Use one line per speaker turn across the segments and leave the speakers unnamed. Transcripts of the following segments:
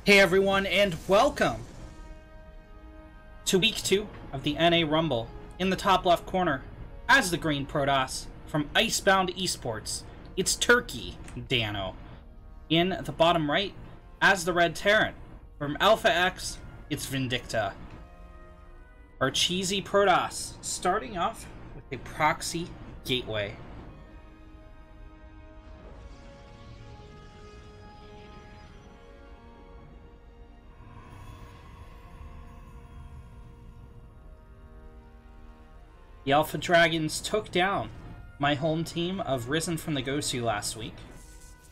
Hey everyone, and welcome to week 2 of the NA Rumble. In the top left corner, as the green Protoss from Icebound eSports, it's Turkey Dano. In the bottom right, as the red Terran from AlphaX, it's Vindicta. Our cheesy Protoss, starting off with a proxy gateway. The Alpha Dragons took down my home team of Risen from the Gosu last week,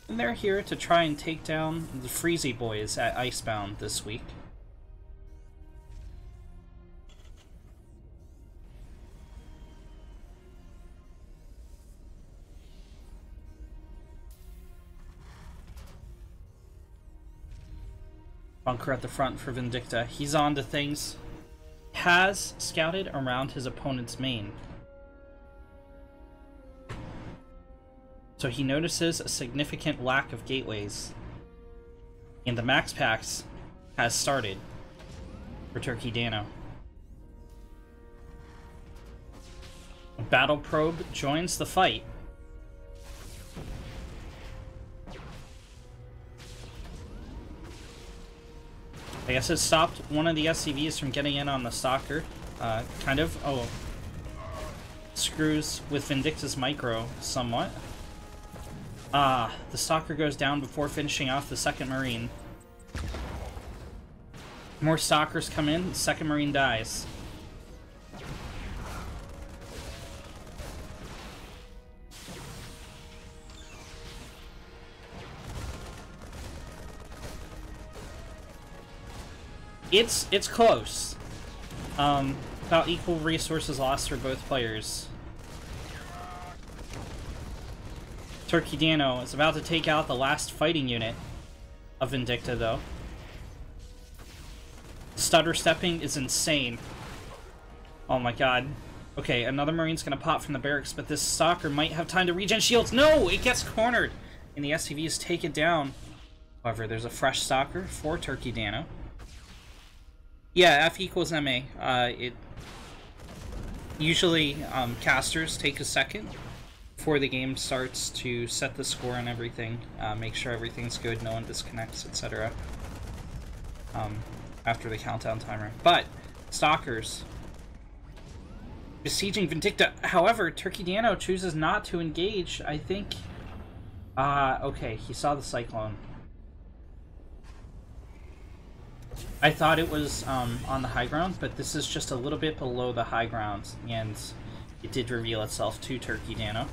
and they're here to try and take down the Freezy Boys at Icebound this week. Bunker at the front for Vindicta. He's on to things. Has scouted around his opponent's main. So he notices a significant lack of gateways. And the max packs has started for Turkey Dano. A battle probe joins the fight. I guess it stopped one of the SCVs from getting in on the Stalker. Kind of. Oh. Screws with Vindicta's micro somewhat. The Stalker goes down before finishing off the second Marine. More Stalkers come in, the second Marine dies. It's close. About equal resources lost for both players. Turkey Dano is about to take out the last fighting unit of Vindicta, though. Stutter stepping is insane. Oh my god. Okay, another Marine's gonna pop from the barracks, but this Stalker might have time to regen shields. No! It gets cornered! And the SCVs take it down. However, there's a fresh Stalker for Turkey Dano. Yeah, F equals MA. It usually casters take a second before the game starts to set the score and everything, make sure everything's good, no one disconnects, etc. After the countdown timer. But Stalkers besieging Vindicta. However, Turkey Dano chooses not to engage. I think. Okay, he saw the Cyclone. I thought it was on the high ground, but this is just a little bit below the high ground, and it did reveal itself to Turkey Dano.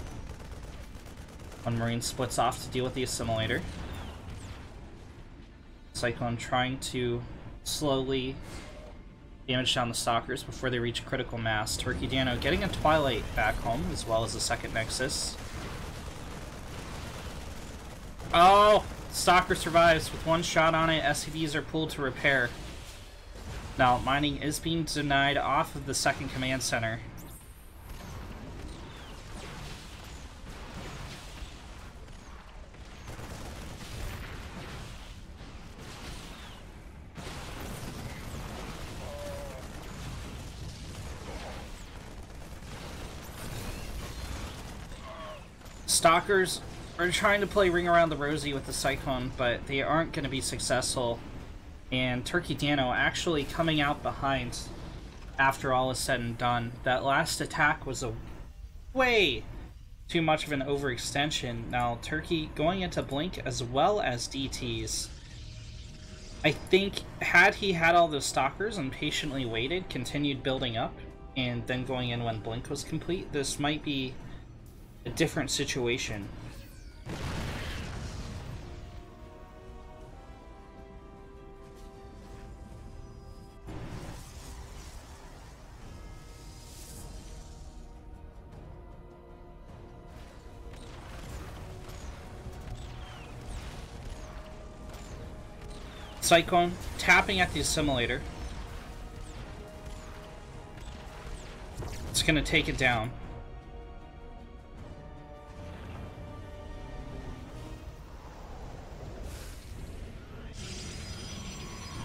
One Marine splits off to deal with the Assimilator. Cyclone trying to slowly damage down the Stalkers before they reach critical mass. Turkey Dano getting a Twilight back home, as well as a second Nexus. Oh! Stalker survives with one shot on it. SCVs are pulled to repair. Now, mining is being denied off of the second command center. Stalkers are trying to play Ring Around the Rosie with the Cyclone, but they aren't going to be successful. And Turkey Dano actually coming out behind after all is said and done. That last attack was a way too much of an overextension. Now, Turkey going into Blink as well as DTs. I think had he had all those Stalkers and patiently waited, continued building up, and then going in when Blink was complete, this might be a different situation. Cyclone tapping at the Assimilator. It's gonna take it down.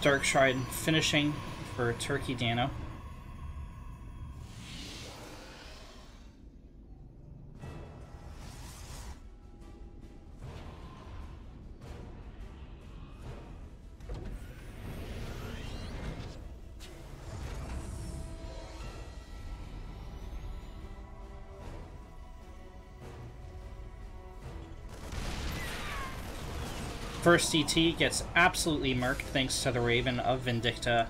Dark Shrine finishing for Turkey Dano. First CT gets absolutely murked thanks to the Raven of Vindicta.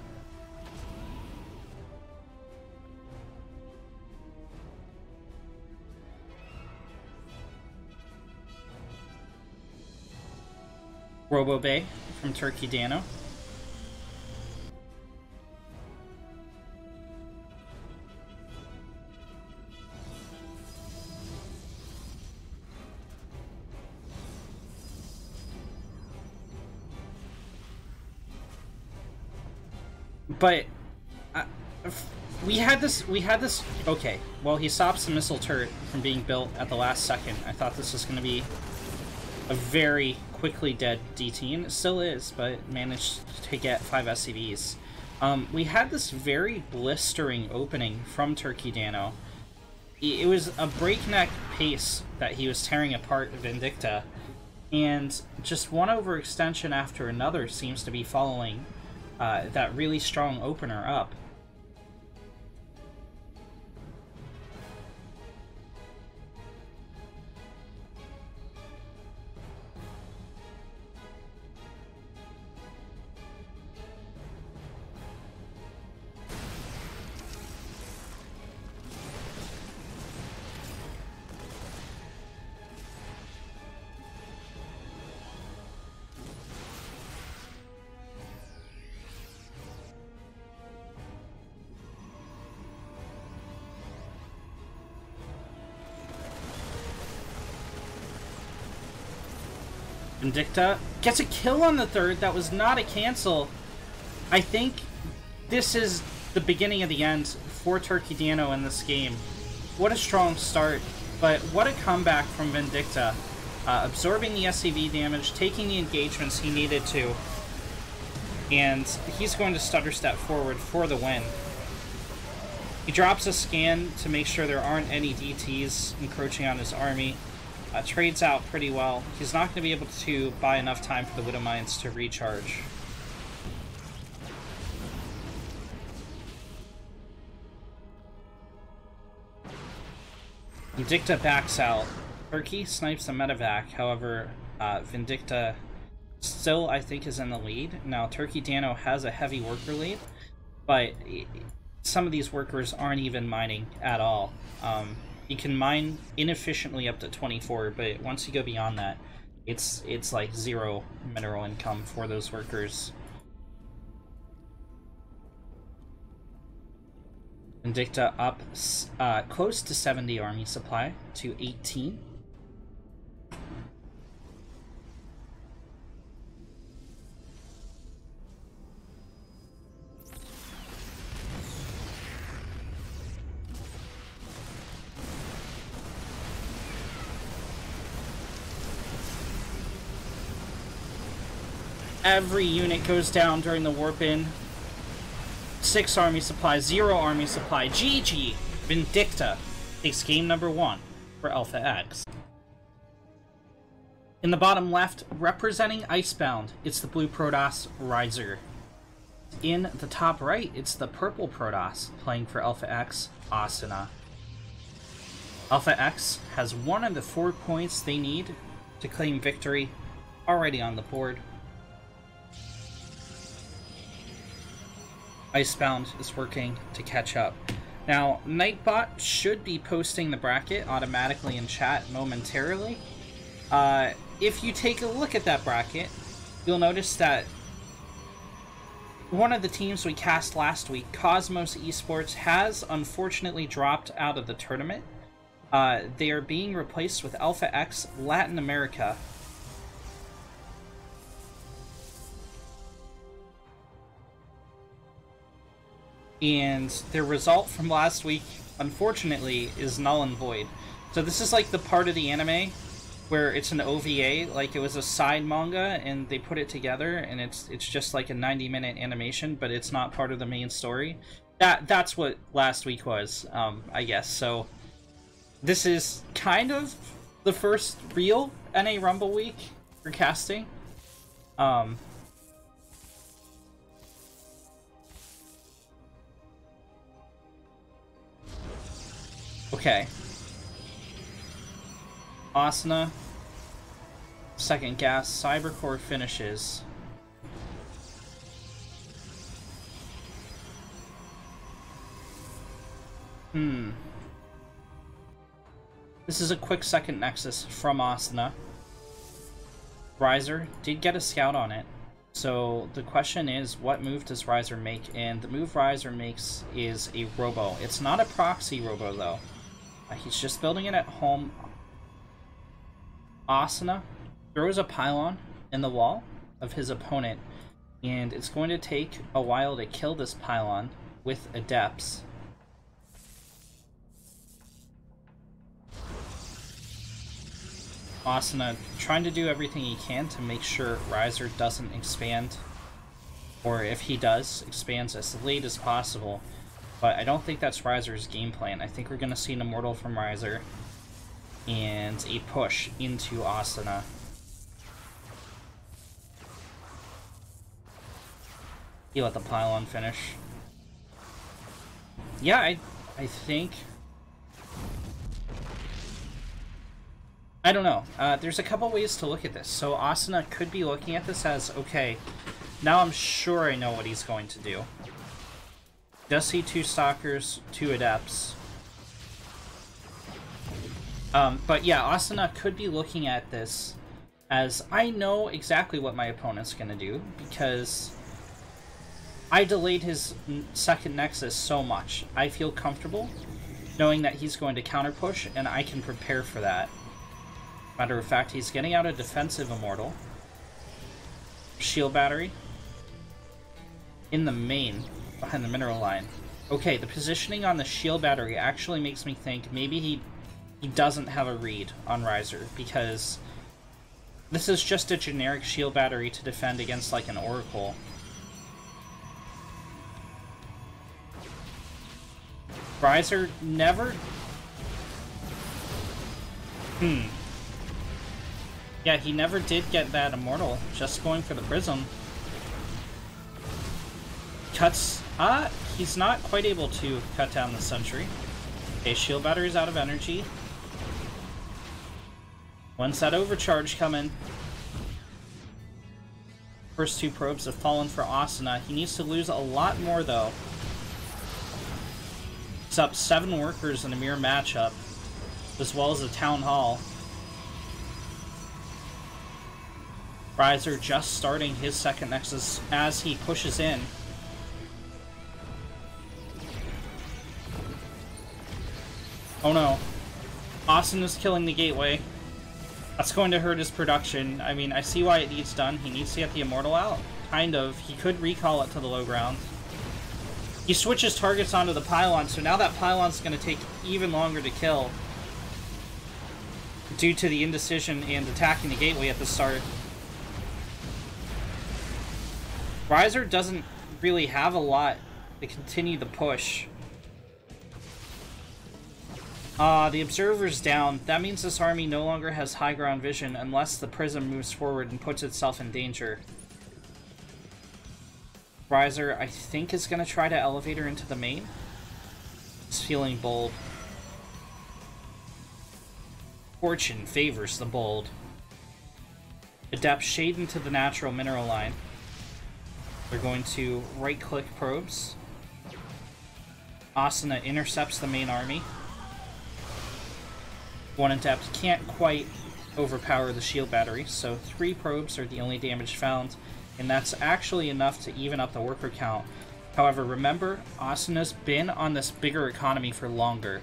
Robo Bay from Turkey Dano. But we had this. Okay, well, he stops the missile turret from being built at the last second. I thought this was going to be a very quickly dead DT, and it still is, but managed to get 5 SCVs. We had this very blistering opening from Turkey Dano. It was a breakneck pace that he was tearing apart Vindicta, and just one overextension after another seems to be following that really strong opener up. Vindicta gets a kill on the third. That was not a cancel. I think this is the beginning of the end for Turkey Dano in this game. What a strong start, but what a comeback from Vindicta. Absorbing the SCV damage, taking the engagements he needed to, and he's going to stutter step forward for the win. He drops a scan to make sure there aren't any DTs encroaching on his army. Trades out pretty well. He's not going to be able to buy enough time for the Widow Mines to recharge. Vindicta backs out. Turkey snipes the medevac, however, Vindicta still, I think, is in the lead. Now, Turkey Dano has a heavy worker lead, but some of these workers aren't even mining at all. You can mine inefficiently up to 24, but once you go beyond that, it's like 0 mineral income for those workers. Vindicta up close to 70 army supply to 18. Every unit goes down during the warp-in. 6 army supply, 0 army supply. GG! Vindicta takes game number 1 for AlphaX. In the bottom left, representing Icebound, it's the blue Protoss Riser. In the top right, it's the purple Protoss playing for AlphaX, Asuna. AlphaX has one of the 4 points they need to claim victory already on the board. Icebound is working to catch up. Now, Nightbot should be posting the bracket automatically in chat momentarily. If you take a look at that bracket, you'll notice that one of the teams we cast last week, Cosmos eSports, has unfortunately dropped out of the tournament. They are being replaced with AlphaX Latin America. And their result from last week, unfortunately, is null and void. So this is like the part of the anime where it's an OVA, like it was a side manga and they put it together and it's just like a 90-minute animation, but it's not part of the main story. That's what last week was, I guess. So this is kind of the first real NA Rumble week for casting. Okay. Asuna. Second gas. Cybercore finishes. This is a quick second Nexus from Asuna. Riser did get a scout on it. So the question is, what move does Riser make? And the move Riser makes is a robo. It's not a proxy robo, though. He's just building it at home. Asuna throws a pylon in the wall of his opponent, and it's going to take a while to kill this pylon with Adepts. Asuna trying to do everything he can to make sure Riser doesn't expand, or if he does, expands as late as possible. But I don't think that's Riser's game plan. I think we're going to see an Immortal from Riser and a push into Asuna. He let the pylon finish. Yeah, I think... I don't know. There's a couple ways to look at this. So Asuna could be looking at this as, okay, now I'm sure I know what he's going to do. Does see 2 Stalkers, 2 Adepts. But yeah, Asuna could be looking at this as, I know exactly what my opponent's going to do, because I delayed his second Nexus so much. I feel comfortable knowing that he's going to counter push, and I can prepare for that. Matter of fact, he's getting out a defensive Immortal. Shield Battery. In the main, behind the mineral line. Okay, the positioning on the Shield Battery actually makes me think maybe he doesn't have a read on Riser, because this is just a generic Shield Battery to defend against, like, an Oracle. Riser never... Yeah, he never did get that Immortal, just going for the Prism. Cuts... he's not quite able to cut down the Sentry. Okay, Shield Battery's out of energy. When's that overcharge coming? First 2 probes have fallen for Asuna. He needs to lose a lot more, though. It's up 7 workers in a mirror matchup, as well as a Town Hall. Riser just starting his second Nexus as he pushes in. Oh no. Asuna's killing the gateway. That's going to hurt his production. I mean, I see why it needs done. He needs to get the Immortal out. Kind of. He could recall it to the low ground. He switches targets onto the pylon, so now that pylon's going to take even longer to kill, due to the indecision and attacking the gateway at the start. Riser doesn't really have a lot to continue the push. The Observer's down. That means this army no longer has high ground vision unless the Prism moves forward and puts itself in danger. Riser, I think, is going to try to elevate her into the main. It's feeling bold. Fortune favors the bold. Adept shade into the natural mineral line. They're going to right-click probes. Asuna intercepts the main army. One Adept can't quite overpower the shield battery, so 3 probes are the only damage found, and that's actually enough to even up the worker count. However, remember, Asuna's been on this bigger economy for longer.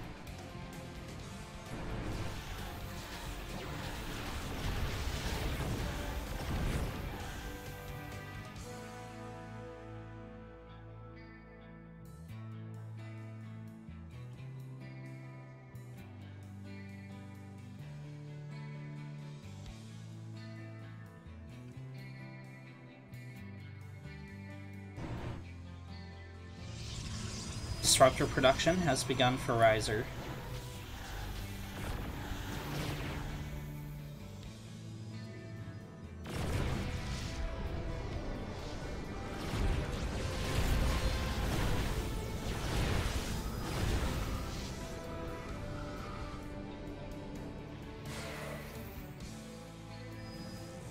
Disruptor production has begun for Riser.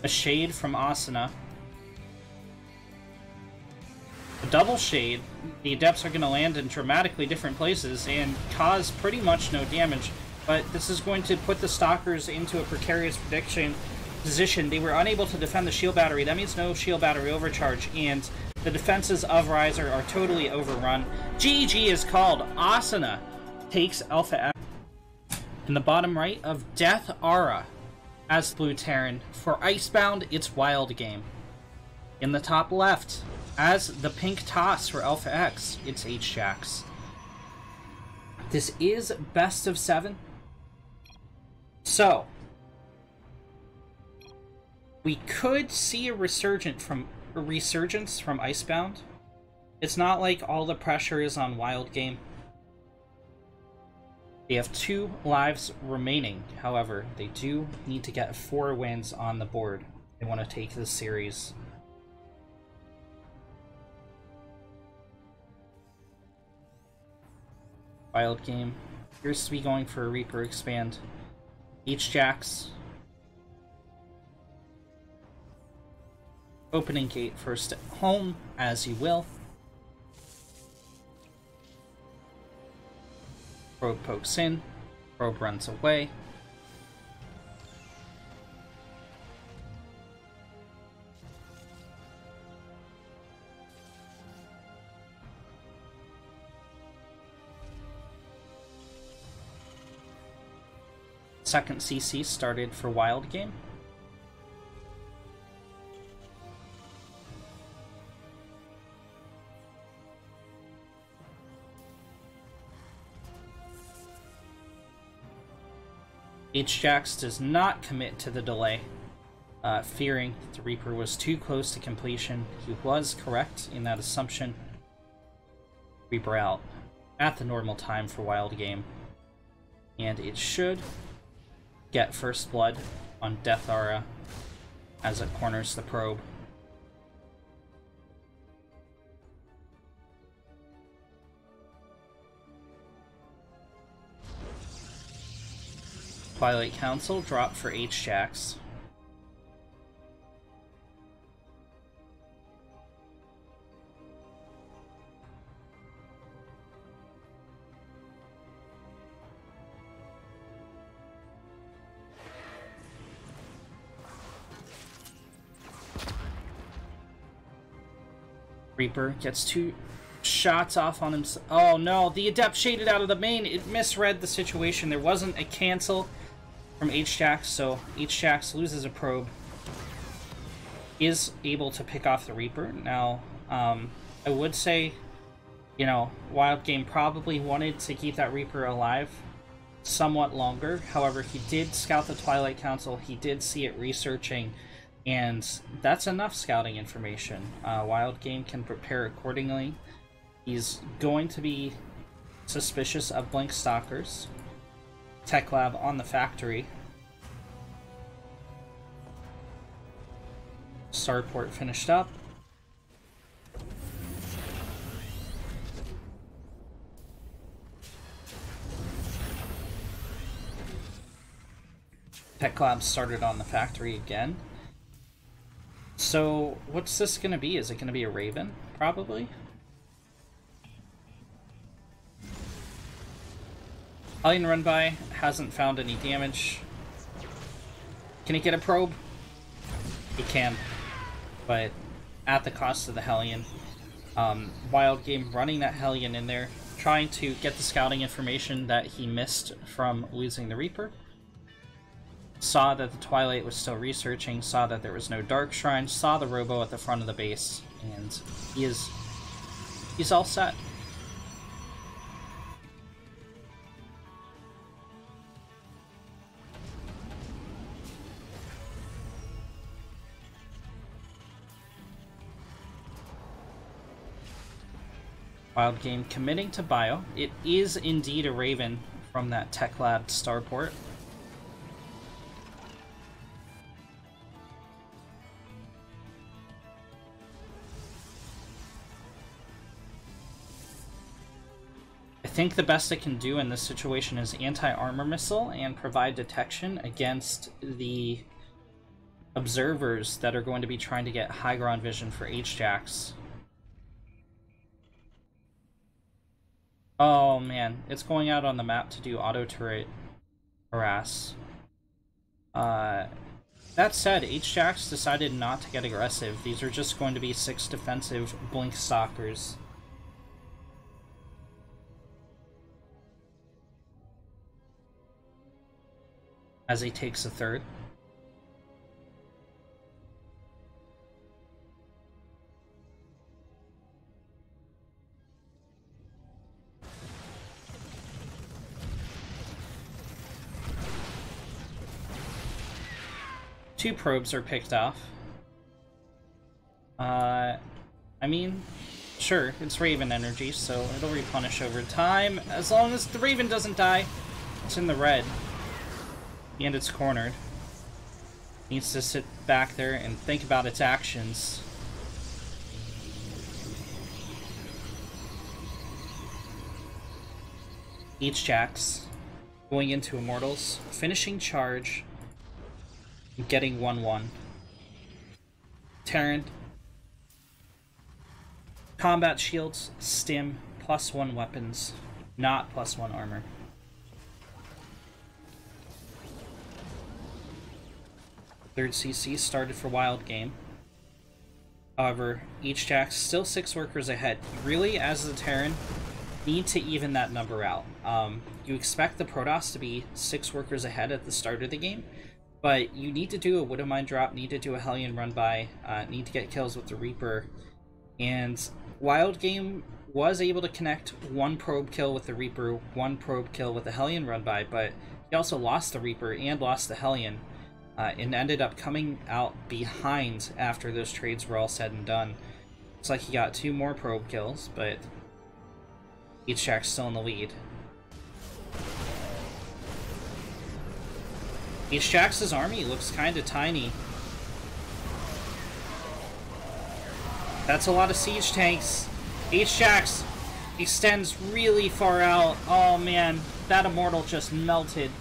A shade from Asuna. A double shade. The Adepts are going to land in dramatically different places and cause pretty much no damage, but this is going to put the Stalkers into a precarious position. They were unable to defend the shield battery. That means no shield battery overcharge, and the defenses of Riser are totally overrun. GG is called. Asuna takes AlphaX. In the bottom right of Death Aura as Blue Terran. For Icebound, it's Wild Game. In the top left, as the pink toss for AlphaX, it's H-Jax. This is best of 7. So, we could see a resurgence from Icebound. It's not like all the pressure is on Wild Game. They have 2 lives remaining. However, they do need to get 4 wins on the board. They want to take this series. Wild Game appears to be going for a Reaper expand. H-Jax. Opening gate first at home, as you will. Probe pokes in. Probe runs away. Second CC started for Wild Game. H-Jax does not commit to the delay, fearing that the Reaper was too close to completion. He was correct in that assumption. Reaper out at the normal time for Wild Game. And it should get first blood on Death Aura as it corners the probe. Twilight Council drop for H-Jax. Reaper gets 2 shots off on himself. Oh no, the Adept shaded out of the main. It misread the situation. There wasn't a cancel from H-Jax, so H-Jax loses a probe. Is able to pick off the Reaper. Now, I would say, you know, Wild Game probably wanted to keep that Reaper alive somewhat longer. However, he did scout the Twilight Council. He did see it researching, and that's enough scouting information. Wild Game can prepare accordingly. He's going to be suspicious of Blink Stalkers. Tech Lab on the factory. Starport finished up. Tech Lab started on the factory again. So, what's this going to be? Is it going to be a Raven? Probably. Hellion run by, hasn't found any damage. Can he get a probe? He can, but at the cost of the Hellion. Wild Game running that Hellion in there, trying to get the scouting information that he missed from losing the Reaper. Saw that the Twilight was still researching, saw that there was no Dark Shrine, saw the Robo at the front of the base, and he's all set. Wild Game committing to bio. It is indeed a Raven from that Tech Lab starport. I think the best it can do in this situation is anti-armor missile and provide detection against the observers that are going to be trying to get high ground vision for H-Jacks. Oh man, it's going out on the map to do auto turret harass. That said, H-Jacks decided not to get aggressive. These are just going to be 6 defensive blink stalkers. As he takes a third. Two probes are picked off. I mean, sure, it's Raven energy, so it'll replenish over time. As long as the Raven doesn't die, it's in the red. And it's cornered. Needs to sit back there and think about its actions. H-Jacks going into Immortals, finishing charge, getting 1-1. Terran. Combat shields, stim, +1 weapons, not +1 armor. Third CC started for Wild Game. However, H-Jacks still 6 workers ahead. Really, as the Terran, need to even that number out. You expect the Protoss to be 6 workers ahead at the start of the game, but you need to do a Widow Mine drop, need to do a Hellion run by, need to get kills with the Reaper. And Wild Game was able to connect 1 probe kill with the Reaper, 1 probe kill with the Hellion run by, but he also lost the Reaper and lost the Hellion. And ended up coming out behind after those trades were all said and done. Looks like he got 2 more probe kills, but H-Jack's still in the lead. H-Jack's army looks kind of tiny. That's a lot of siege tanks. H-Jack's extends really far out. Oh man, that Immortal just melted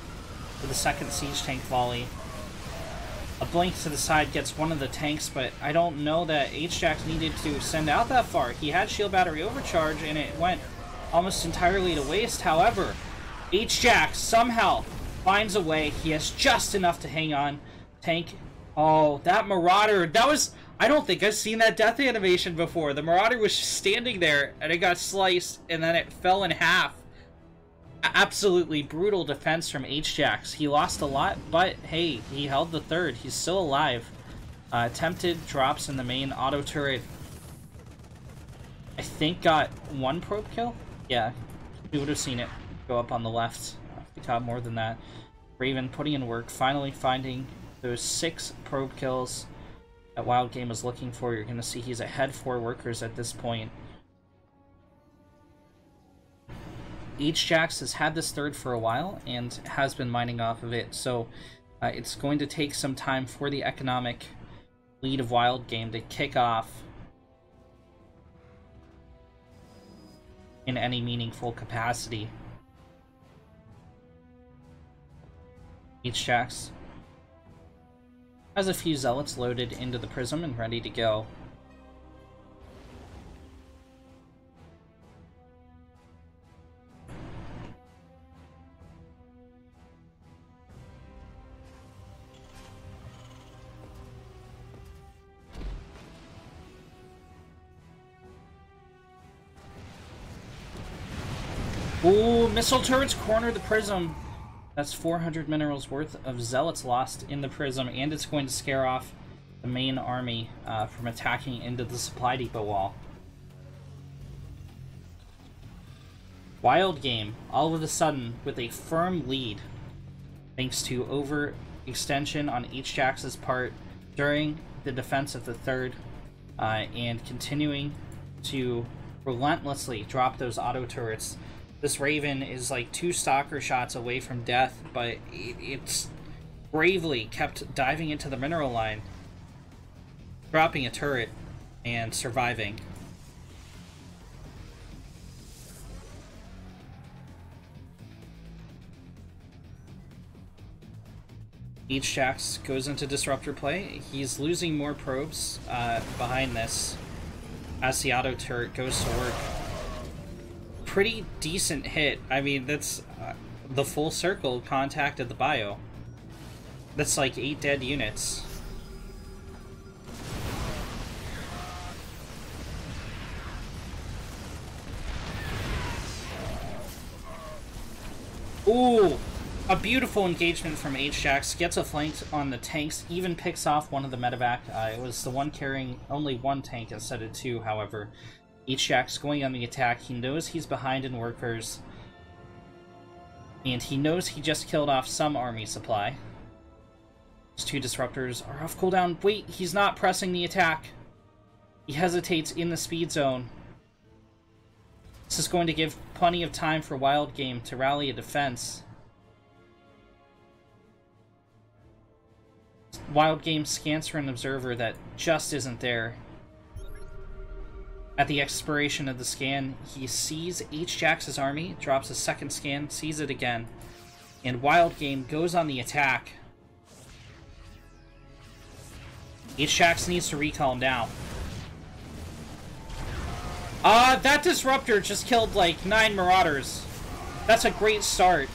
for the second siege tank volley. A blink to the side gets one of the tanks, but I don't know that H-Jacks needed to send out that far. He had shield battery overcharge, and it went almost entirely to waste. However, H-Jacks somehow finds a way. He has just enough to hang on. Tank. Oh, that Marauder. That was... I don't think I've seen that death animation before. The Marauder was standing there, and it got sliced, and then it fell in half. Absolutely brutal defense from H-Jacks. He lost a lot, but hey, he held the third. He's still alive. Attempted drops in the main auto turret. I think got 1 probe kill? Yeah, we would have seen it go up on the left. He got more than that. Raven putting in work, finally finding those 6 probe kills that Wild Game was looking for. You're going to see he's ahead 4 workers at this point. H-Jacks has had this third for a while and has been mining off of it, so it's going to take some time for the economic lead of Wild Game to kick off in any meaningful capacity. H-Jacks has a few Zealots loaded into the Prism and ready to go. Ooh, missile turrets corner the Prism. That's 400 minerals worth of Zealots lost in the Prism, and it's going to scare off the main army from attacking into the supply depot wall. Wild Game, all of a sudden, with a firm lead, thanks to overextension on H-Jacks' part during the defense of the third, and continuing to relentlessly drop those auto turrets. This Raven is like 2 stalker shots away from death, but it's bravely kept diving into the mineral line, dropping a turret, and surviving. Jax goes into disruptor play. He's losing more probes behind this as the auto turret goes to work. Pretty decent hit. I mean, that's the full circle contacted the bio. That's like 8 dead units. Ooh! A beautiful engagement from Jax. Gets a flank on the tanks, even picks off one of the medevac. It was the one carrying only 1 tank instead of 2, however. Jax going on the attack. He knows he's behind in workers. And he knows he just killed off some army supply. His 2 disruptors are off cooldown. Wait, he's not pressing the attack. He hesitates in the speed zone. This is going to give plenty of time for Wild Game to rally a defense. Wild Game scans for an observer that just isn't there. At the expiration of the scan, he sees Jax's army, drops a second scan, sees it again, and Wild Game goes on the attack. Jax needs to recall now. That disruptor just killed like 9 marauders. That's a great start.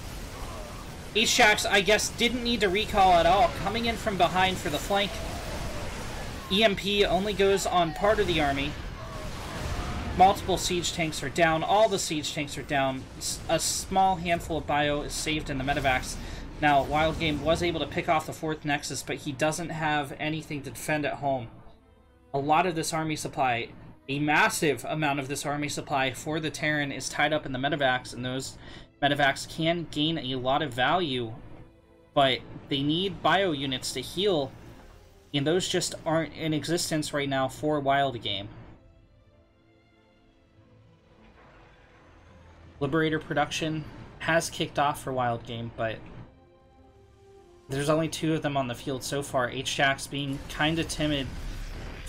Jax, I guess, didn't need to recall at all, coming in from behind for the flank. EMP only goes on part of the army. Multiple siege tanks are down. All the siege tanks are down. A small handful of bio is saved in the medevacs. Now, Wild Game was able to pick off the 4th Nexus, but he doesn't have anything to defend at home. A lot of this army supply, a massive amount of this army supply for the Terran is tied up in the medevacs, and those medevacs can gain a lot of value, but they need bio units to heal, and those just aren't in existence right now for Wild Game. Liberator production has kicked off for Wild Game, but there's only 2 of them on the field so far. Jax being kind of timid.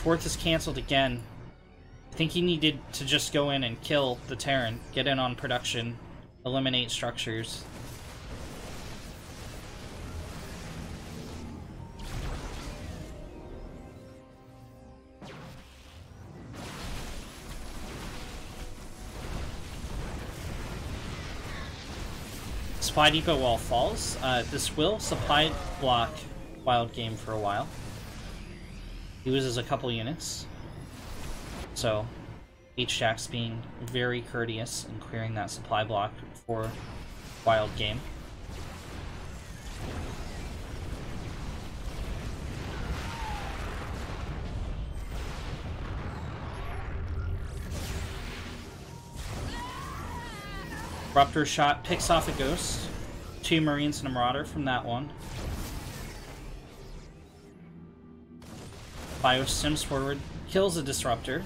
4th is cancelled again. I think he needed to just go in and kill the Terran, get in on production, eliminate structures. Supply depot wall falls. This will supply block Wild Game for a while. He loses a couple units. So, Jax being very courteous and clearing that supply block for Wild Game. Ruptor shot picks off a ghost. 2 Marines and a Marauder from that one. Bio sims forward, kills a Disruptor.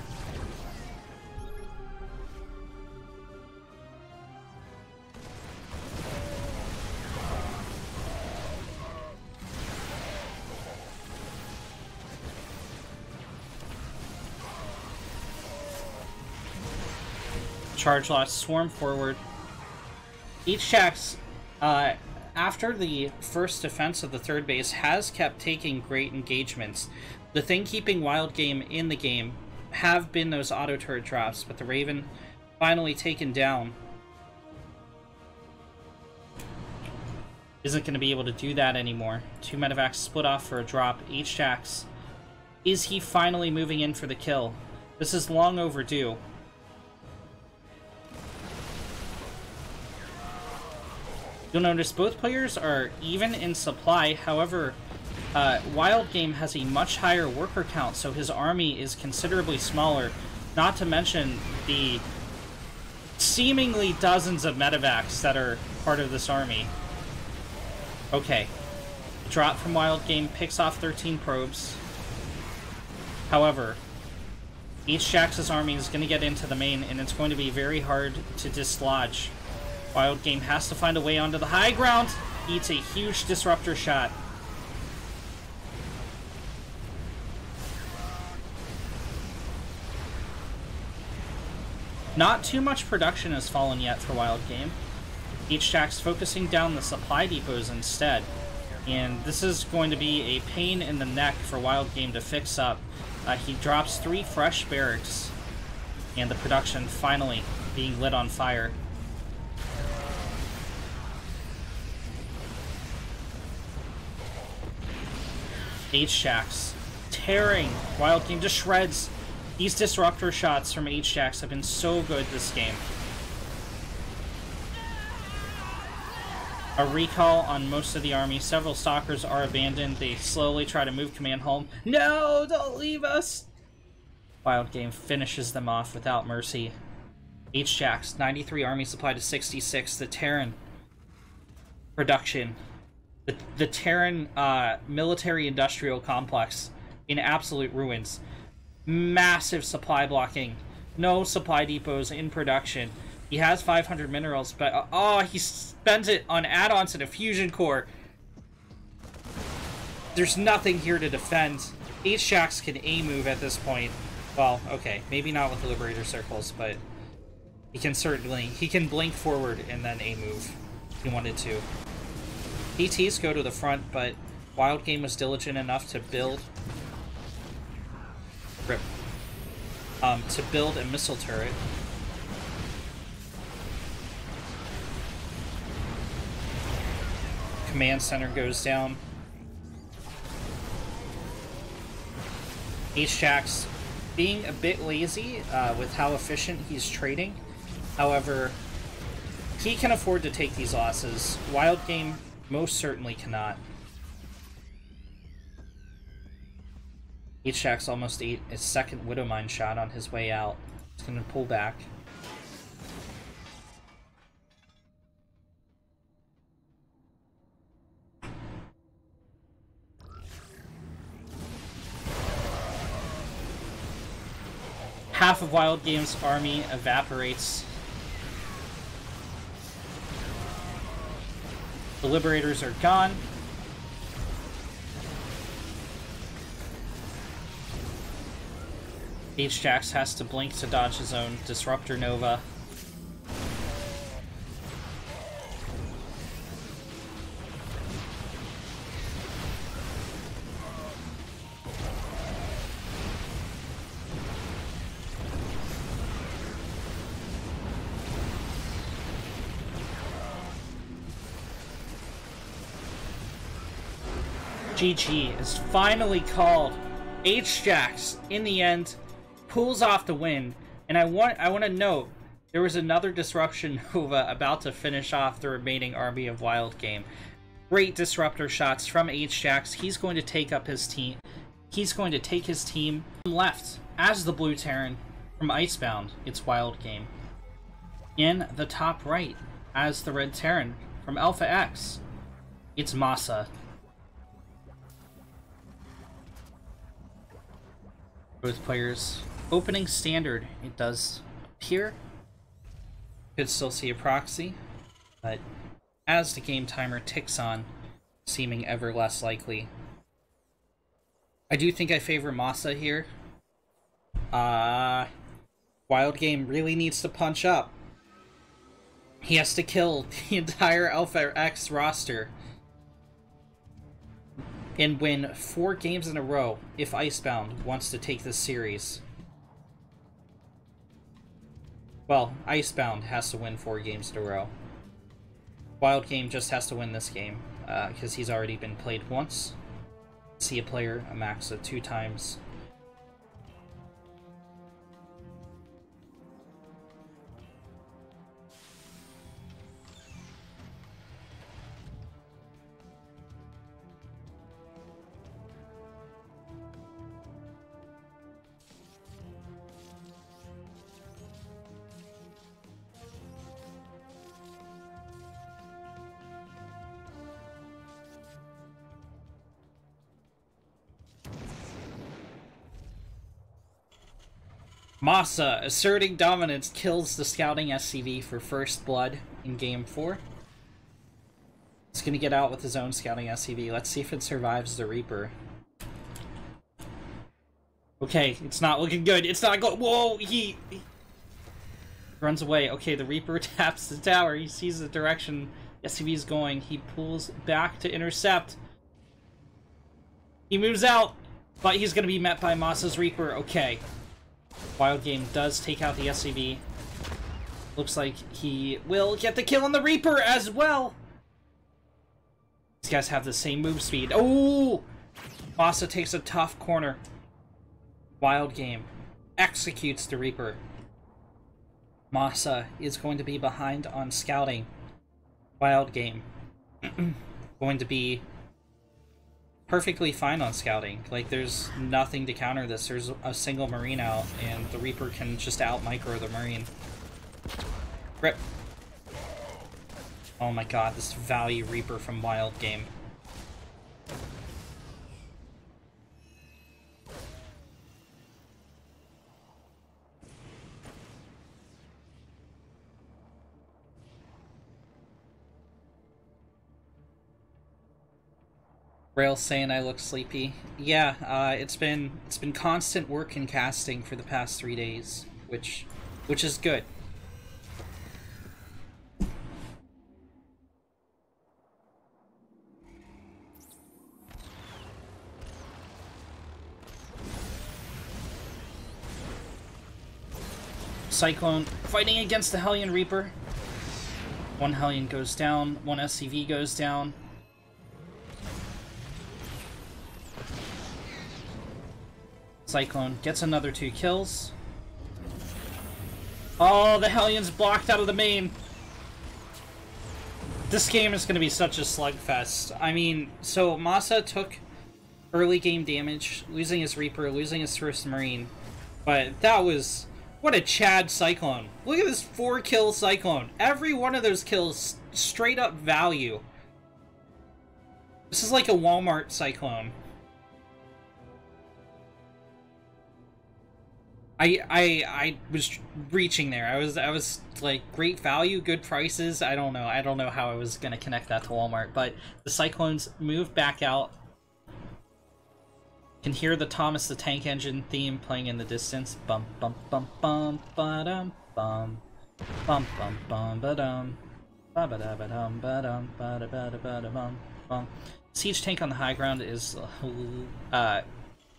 Charge lots, swarm forward. Jax, after the first defense of the 3rd base, has kept taking great engagements. The thing keeping Wild Game in the game have been those auto turret drops, but the Raven finally taken down isn't going to be able to do that anymore. 2 medevacs split off for a drop. Jax, is he finally moving in for the kill? This is long overdue. You'll notice both players are even in supply. However, Wild Game has a much higher worker count, so his army is considerably smaller. Not to mention the seemingly dozens of medevacs that are part of this army. Okay. Drop from Wild Game picks off 13 probes. However, H-Jax's army is going to get into the main, and it's going to be very hard to dislodge. Wild Game has to find a way onto the high ground. Eats a huge disruptor shot. Not too much production has fallen yet for Wild Game. H-Jax focusing down the supply depots instead. And this is going to be a pain in the neck for Wild Game to fix up. He drops 3 fresh barracks, and the production finally being lit on fire. H-Jax tearing Wild Game to shreds. These disruptor shots from H-Jax have been so good this game. A recall on most of the army. Several stalkers are abandoned. They slowly try to move command home. No, don't leave us! Wild Game finishes them off without mercy. H-Jax, 93 army supply to 66. The Terran production. The Terran military-industrial complex in absolute ruins. Massive supply blocking. No supply depots in production. He has 500 minerals, but he spends it on add-ons and a fusion core. There's nothing here to defend. H-Jax can A-move at this point. Well, okay, maybe not with the Liberator Circles, but he can blink forward and then A-move if he wanted to. PTs go to the front, but Wild Game was diligent enough to build a missile turret. Command center goes down. H-Jax being a bit lazy with how efficient he's trading. However, he can afford to take these losses. Wild Game most certainly cannot. H-Jax almost ate his second Widowmine shot on his way out. He's going to pull back. Half of Wild Game's army evaporates. The Liberators are gone. H-Jax has to blink to dodge his own Disruptor Nova. GG is finally called. H-Jax, in the end, pulls off the win. And I want to note, there was another Disruption Nova about to finish off the remaining army of Wild Game. Great disruptor shots from H-Jax. He's going to take up his team. He's going to take his team left as the Blue Terran from Icebound. It's Wild Game. In the top right as the Red Terran from AlphaX. It's Masa. Both players opening standard. It does appear. Could still see a proxy, but as the game timer ticks on, seeming ever less likely. I do think I favor Masa here. Wild Game really needs to punch up. He has to kill the entire AlphaX roster and win 4 games in a row if Icebound wants to take this series. Well, Icebound has to win 4 games in a row. Wild Game just has to win this game, because he's already been played once. See a player a max of 2 times. Masa, asserting dominance, kills the scouting SCV for first blood in Game 4. He's gonna get out with his own scouting SCV. Let's see if it survives the Reaper. Okay, it's not looking good. It's not going. Whoa, he runs away. Okay, the Reaper taps the tower. He sees the direction SCV is going. He pulls back to intercept. He moves out, but he's gonna be met by Masa's Reaper. Okay. Wild Game does take out the SCV. Looks like he will get the kill on the Reaper as well. These guys have the same move speed. Oh! Masa takes a tough corner. Wild Game executes the Reaper. Masa is going to be behind on scouting. Wild Game going to be perfectly fine on scouting. Like, there's nothing to counter this. There's a single Marine out, and the Reaper can just out-micro the Marine. Rip. Oh my god, this value Reaper from Wild Game. Rail saying I look sleepy. Yeah, it's been constant work and casting for the past 3 days, which is good. Cyclone fighting against the Hellion Reaper. One Hellion goes down, one SCV goes down. Cyclone gets another 2 kills. Oh, the Hellion's blocked out of the main. This game is going to be such a slugfest. I mean, so Masa took early game damage, losing his Reaper, losing his first Marine. But that was... What a Chad Cyclone. Look at this 4-kill Cyclone. Every one of those kills, straight up value. This is like a Walmart Cyclone. I was reaching there. I was like, great value, good prices. I don't know how I was gonna connect that to Walmart, but the Cyclones move back out. Can hear the Thomas the Tank Engine theme playing in the distance. Bum bum bum bum ba dum bum bum bum bum ba dum ba ba da ba dum ba dum ba da ba da ba da bum bum. Siege tank on the high ground is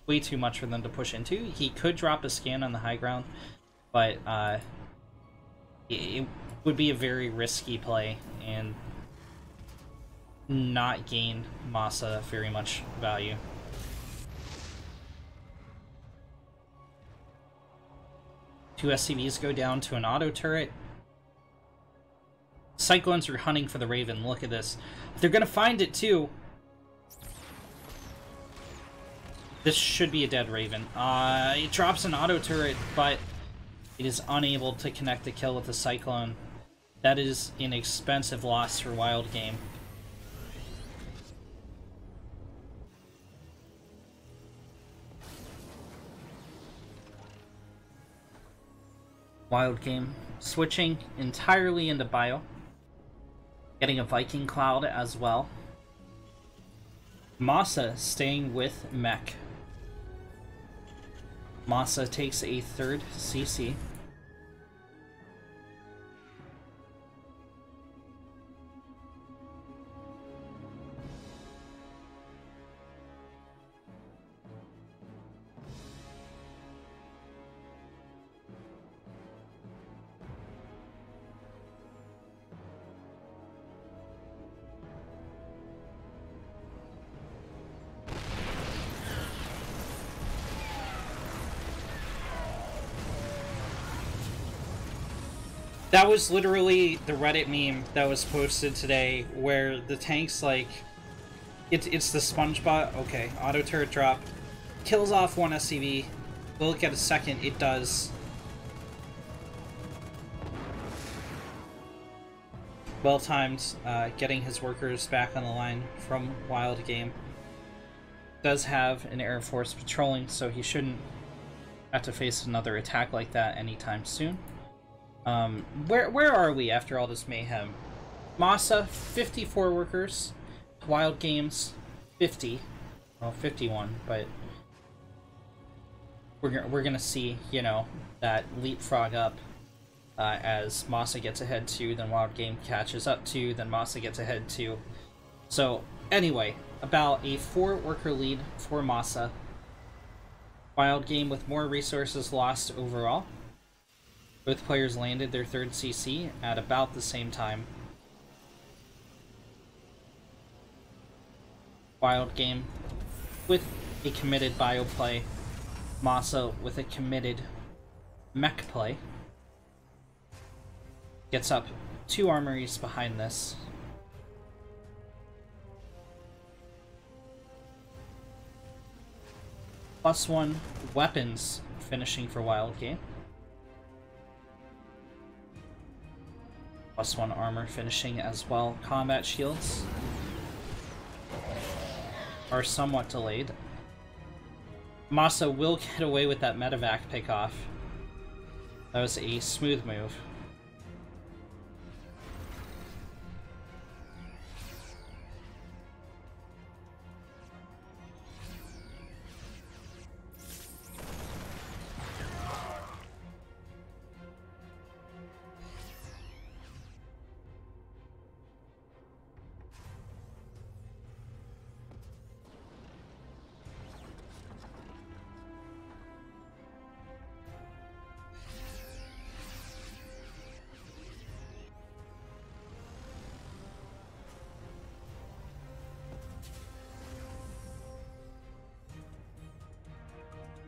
way too much for them to push into. He could drop a scan on the high ground, but it would be a very risky play and not gain Masa very much value. Two SCVs go down to an auto turret. Cyclones are hunting for the Raven. Look at this. They're gonna find it too. This should be a dead Raven. It drops an auto turret, but it is unable to connect the kill with the Cyclone. That is an expensive loss for Wild Game. Wild Game switching entirely into Bio. Getting a Viking Cloud as well. Masa staying with Mech. Masa takes a 3rd CC. That was literally the Reddit meme that was posted today, where the tank's like, it's the SpongeBob. Okay, auto turret drop, kills off one SCV. Will it get a second? It does. Well timed, getting his workers back on the line from Wild Game. Does have an Air Force patrolling, so he shouldn't have to face another attack like that anytime soon. Where are we after all this mayhem? Masa, 54 workers. Wild Games, 50. Well, 51, but we're gonna see, you know, that leapfrog up as Masa gets ahead 2, then Wild Game catches up 2, then Masa gets ahead 2. So, anyway, about a 4-worker lead for Masa. Wild Game with more resources lost overall. Both players landed their 3rd CC at about the same time. Wild Game with a committed bio play. Masa with a committed mech play. Gets up 2 armories behind this. +1 weapons finishing for Wild Game. +1 armor finishing as well. Combat shields are somewhat delayed. Masa will get away with that medevac pickoff. That was a smooth move.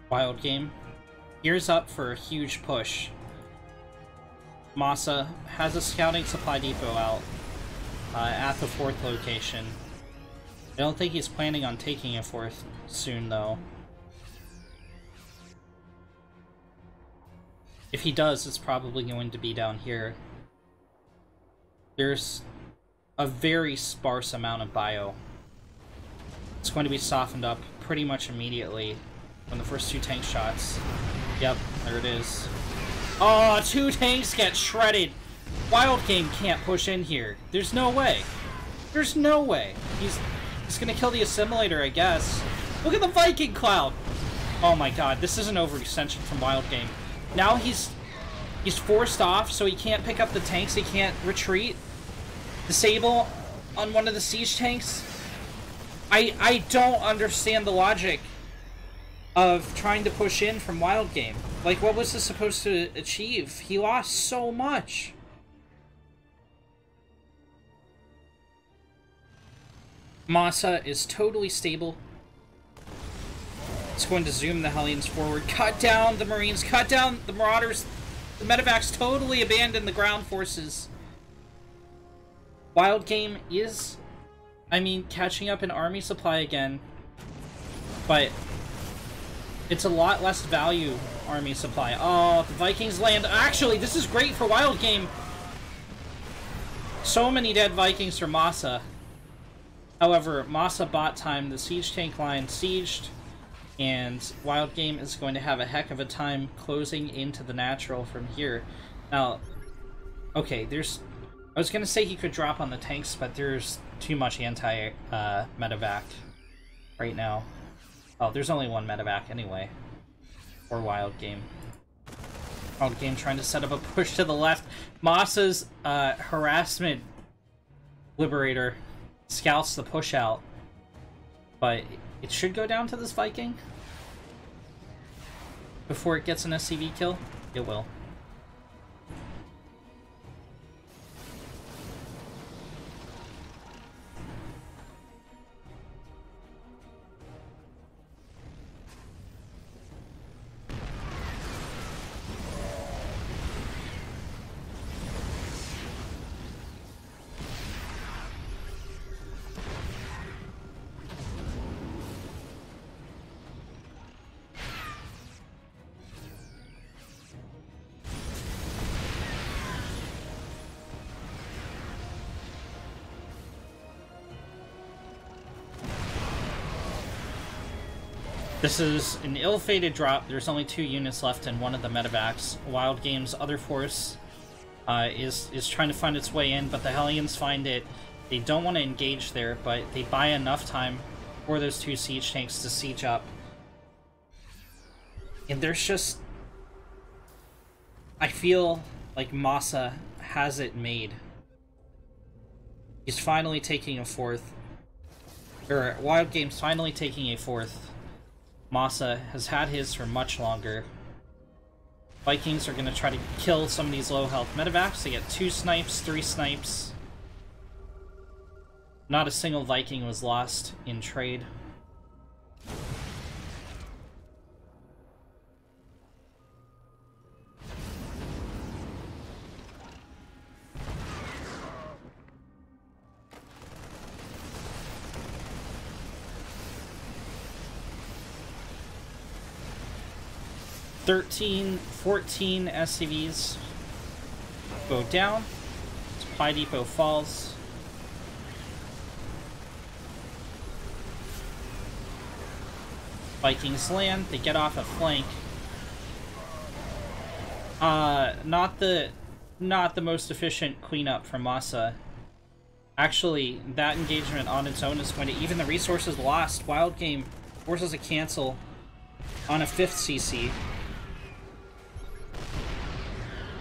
Wild Game gears up for a huge push. Masa has a scouting supply depot out at the 4th location. I don't think he's planning on taking a 4th soon, though. If he does, it's probably going to be down here. There's a very sparse amount of bio. It's going to be softened up pretty much immediately from the first 2 tank shots. Yep, there it is. Oh, 2 tanks get shredded! Wild Game can't push in here. There's no way. There's no way. He's gonna kill the assimilator, I guess. Look at the Viking cloud! Oh my god, this is an overextension from Wild Game. Now he's forced off, so he can't pick up the tanks, he can't retreat. Disable on one of the siege tanks. I don't understand the logic of trying to push in from Wild Game. Like, what was this supposed to achieve? He lost so much. Masa is totally stable. It's going to zoom the Hellions forward. Cut down the Marines. Cut down the Marauders. The medevacs totally abandoned the ground forces. Wild Game is, I mean, catching up in army supply again. But it's a lot less value army supply. Oh, the Vikings land. Actually, this is great for Wild Game. So many dead Vikings for Masa. However, Masa bot time, the siege tank line sieged, and Wild Game is going to have a heck of a time closing into the natural from here. Now, okay, I was going to say he could drop on the tanks, but there's too much anti-medevac right now. Oh, there's only 1 medevac anyway. Or Wild Game. Wild Game trying to set up a push to the left. Masa's harassment liberator scouts the push out. But it should go down to this Viking before it gets an SCV kill. It will. This is an ill-fated drop. There's only 2 units left in one of the medevacs. Wild Game's other force is trying to find its way in, but the Hellions find it. They don't want to engage there, but they buy enough time for those 2 siege tanks to siege up. And there's just... I feel like Masa has it made. He's finally taking a 4th. Or, Wild Game's finally taking a 4th. Masa has had his for much longer. Vikings are going to try to kill some of these low health medevacs. They get 2 snipes, 3 snipes. Not a single Viking was lost in trade. $13, 14 SCVs go down. Supply depot falls. Vikings land. They get off a flank. Not the most efficient cleanup from Masa. Actually, that engagement on its own is going to even the resources lost. Wild Game forces a cancel on a 5th CC.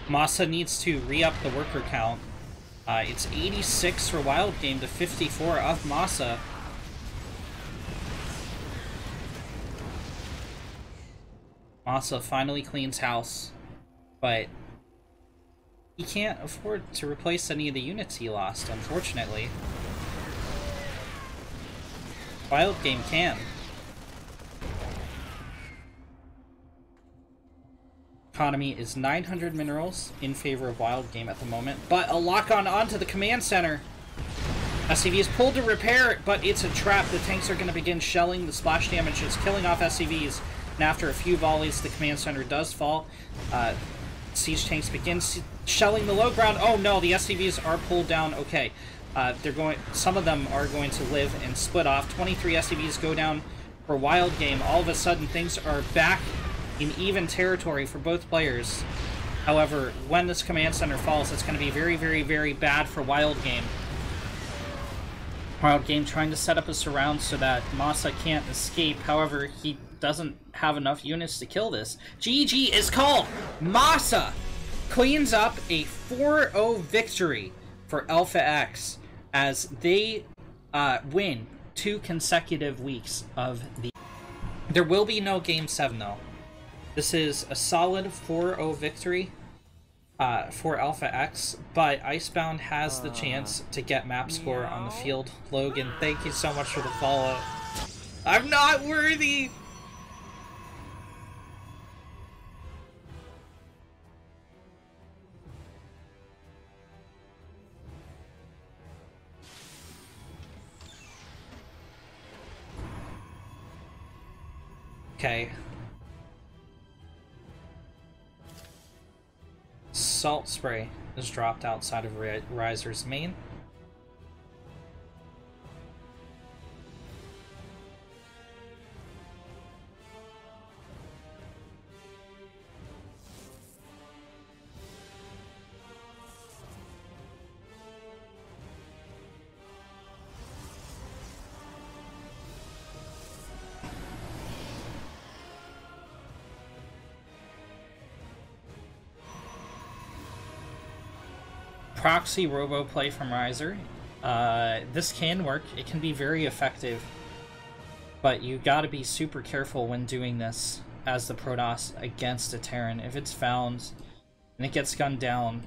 Masa needs to re-up the worker count. It's 86 for Wild Game to 54 of Masa. Masa finally cleans house, but he can't afford to replace any of the units he lost, unfortunately. Wild Game can. Economy is 900 minerals in favor of Wild Game at the moment, but a lock-on onto the command center. SCV is pulled to repair it, but it's a trap. The tanks are going to begin shelling. The splash damage is killing off SCVs, and after a few volleys, the command center does fall. Siege tanks begin shelling the low ground. Oh no, the SCVs are pulled down. Okay, some of them are going to live and split off. 23 SCVs go down for Wild Game. All of a sudden, things are back in even territory for both players. However, when this command center falls, it's going to be very, very, very bad for Wild Game. Wild Game trying to set up a surround so that Masa can't escape. However, he doesn't have enough units to kill this. GG is called! Masa cleans up a 4-0 victory for AlphaX as they win 2 consecutive weeks of the... There will be no Game 7, though. This is a solid 4-0 victory for AlphaX, but Icebound has the chance to get map score on the field. Logan, thank you so much for the follow. I'm not worthy! Okay. Salt spray is dropped outside of Riser's main. Proxy robo play from Riser. This can work. It can be very effective, but you gotta be super careful when doing this as the Protoss against a Terran. If it's found and it gets gunned down,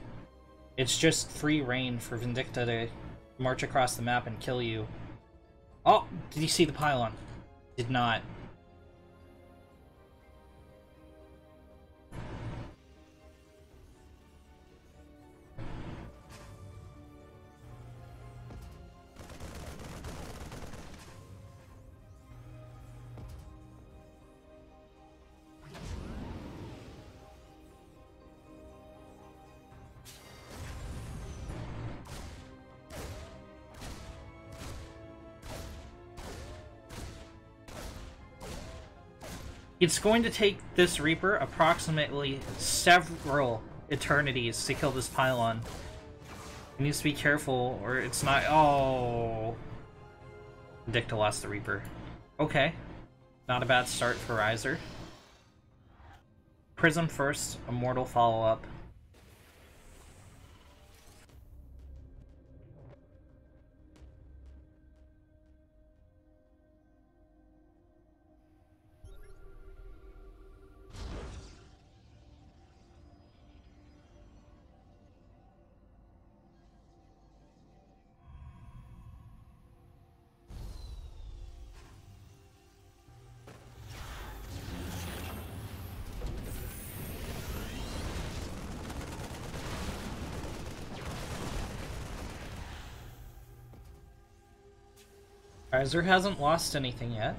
it's just free reign for Vindicta to march across the map and kill you. Oh, did you see the pylon? Did not. It's going to take this Reaper approximately several eternities to kill this pylon. He needs to be careful, or it's not. Oh. Vindicta lost the Reaper. Okay. Not a bad start for Riser. Prism first, Immortal follow-up. Riser hasn't lost anything yet.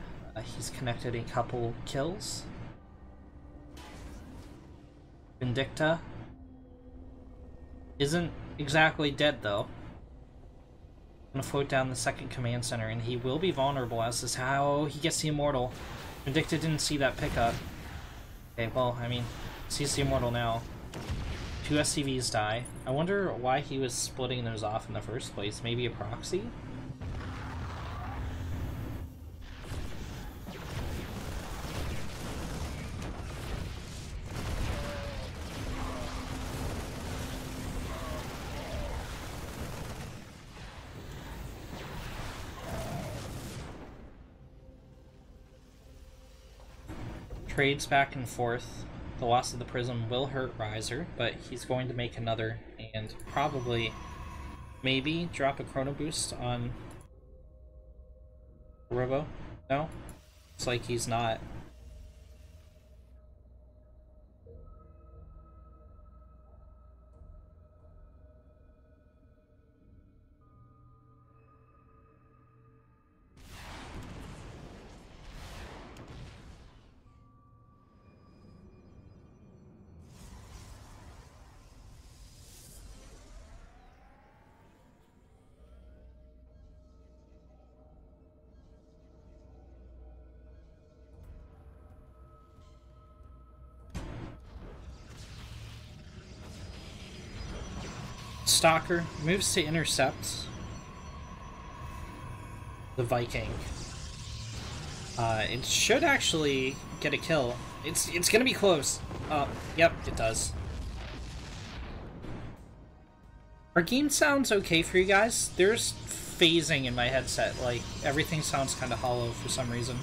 He's connected a couple kills. Vindicta isn't exactly dead, though. I'm gonna float down the second command center, and he will be vulnerable as this how he gets the Immortal. Vindicta didn't see that pickup. Okay, well, I mean, sees the Immortal now. 2 SCVs die. I wonder why he was splitting those off in the first place. Maybe a proxy? Trades back and forth. The loss of the Prism will hurt Riser, but he's going to make another and probably, maybe, drop a Chrono Boost on Robo. No? It's like he's not. Stalker moves to intercept the Viking. It should actually get a kill. It's gonna be close. Yep, it does. Our game sounds okay for you guys. There's phasing in my headset, like everything sounds kind of hollow for some reason.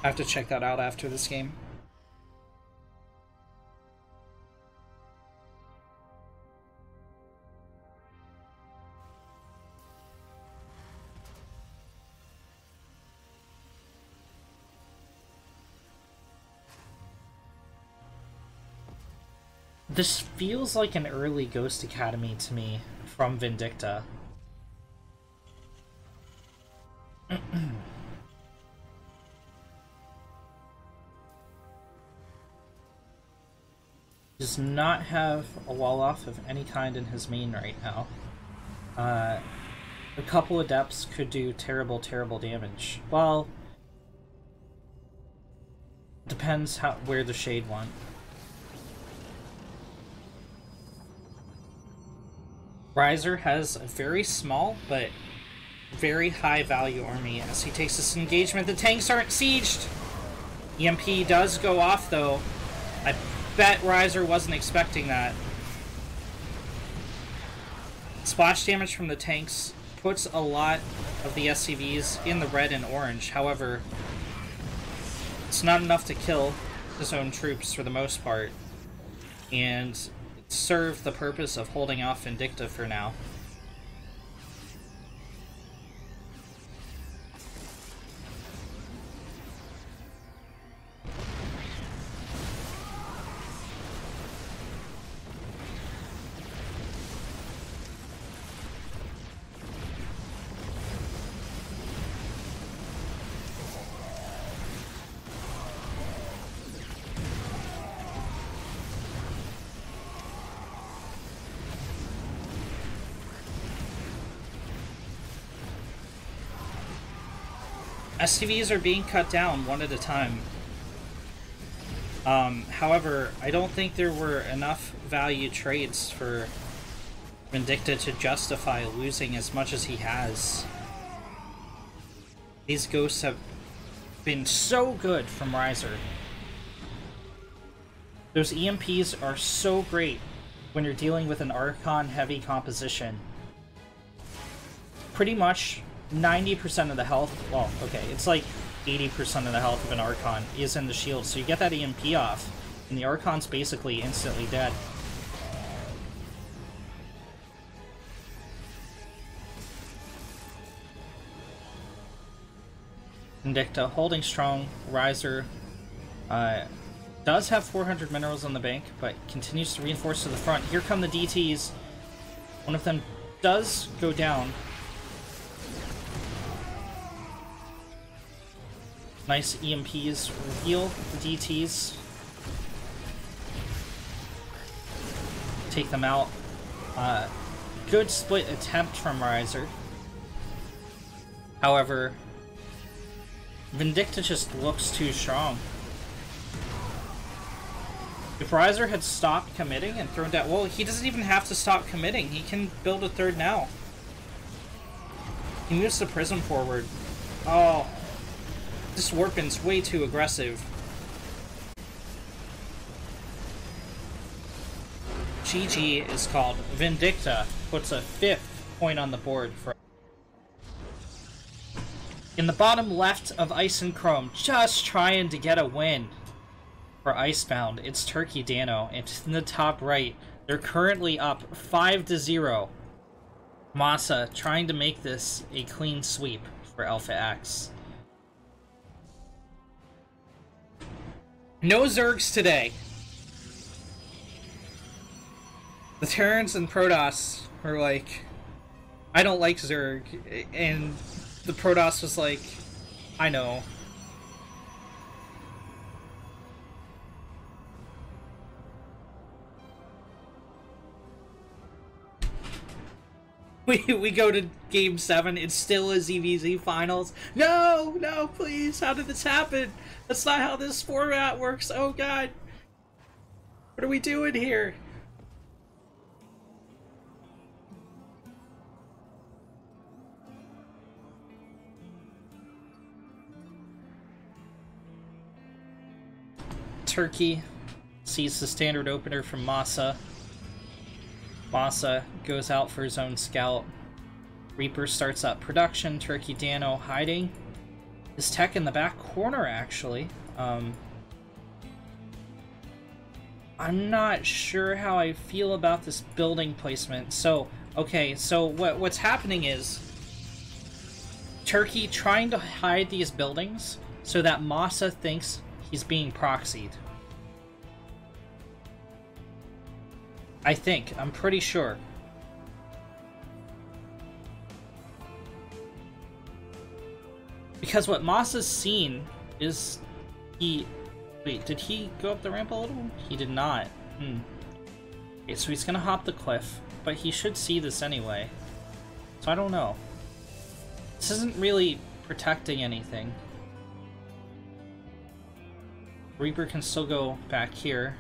I have to check that out after this game. This feels like an early Ghost Academy to me from Vindicta. Does not have a wall off of any kind in his main right now. A couple of Adepts could do terrible, terrible damage. Well, depends where the Shade went. Riser has a very small but very high value army as he takes this engagement. The tanks aren't sieged! EMP does go off though. I bet Riser wasn't expecting that. Splash damage from the tanks puts a lot of the SCVs in the red and orange. However, it's not enough to kill his own troops for the most part. And serve the purpose of holding off Vindicta for now. SCVs are being cut down one at a time. However, I don't think there were enough value trades for Vindicta to justify losing as much as he has. These ghosts have been so good from Riser. Those EMPs are so great when you're dealing with an Archon-heavy composition. Pretty much 90% of the health, well, okay, it's like 80% of the health of an Archon is in the shield, so you get that EMP off, and the Archon's basically instantly dead. Vindicta holding strong. Riser does have 400 minerals on the bank, but continues to reinforce to the front. Here come the DTs. One of them does go down. Nice EMPs reveal the DTs. Take them out. Good split attempt from Riser. However, Vindicta just looks too strong. If Riser had stopped committing and thrown down... Well, he doesn't even have to stop committing. He can build a third now. He moves the Prism forward. Oh. This Warpin's way too aggressive. GG is called. Vindicta puts a 5th point on the board for... In the bottom left of Ice and Chrome, just trying to get a win for Icebound, it's Turkey Dano. And in the top right, they're currently up 5-0. Masa trying to make this a clean sweep for AlphaX. No Zergs today. The Terrans and Protoss were like, I don't like Zerg, and the Protoss was like, I know. We go to Game 7, it's still a ZVZ Finals. No, no, please, how did this happen? That's not how this format works, oh god. What are we doing here? Turkey sees the standard opener from Masa. Masa goes out for his own scout. Reaper starts up production. Turkey Dano hiding his tech in the back corner, actually. I'm not sure how I feel about this building placement. So, okay, so what's happening is Turkey trying to hide these buildings so that Masa thinks he's being proxied. I think. I'm pretty sure. Because what Masa's seen is he... Wait, did he go up the ramp a little? He did not. Okay, so he's gonna hop the cliff, but he should see this anyway. So I don't know. This isn't really protecting anything. Reaper can still go back here.